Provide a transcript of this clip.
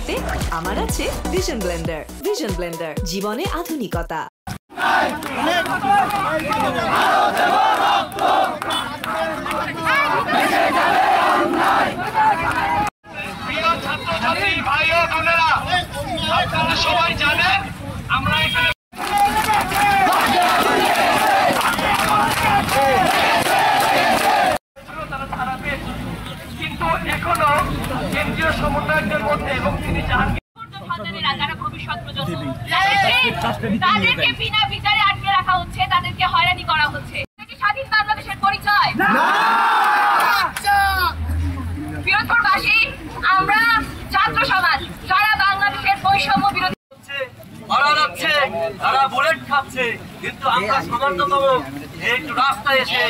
করতে আমার আছে ভিশন ব্লেন্ডার। ভিশন ব্লেন্ডার, জীবনে আধুনিকতা। সবাই জানেন আমরা এখানে কিন্তু এখনো কেন্দ্রীয় সমন্বয়কদের মধ্যে এবং তিনি তাদেরকে বিনা বিচারে আটকে রাখা হচ্ছে, তাদেরকে হয়রানি করা হচ্ছে। স্বাধীন বাংলাদেশের পরিচয় বৃহত্তরবাসী, আমরা ছাত্র সমাজ সারা বাংলাদেশের বৈষম্য বিরোধী মারা যাচ্ছে, তারা বুলেট খাচ্ছে, কিন্তু আমরা সামান্যতম একটু রাস্তায় এসে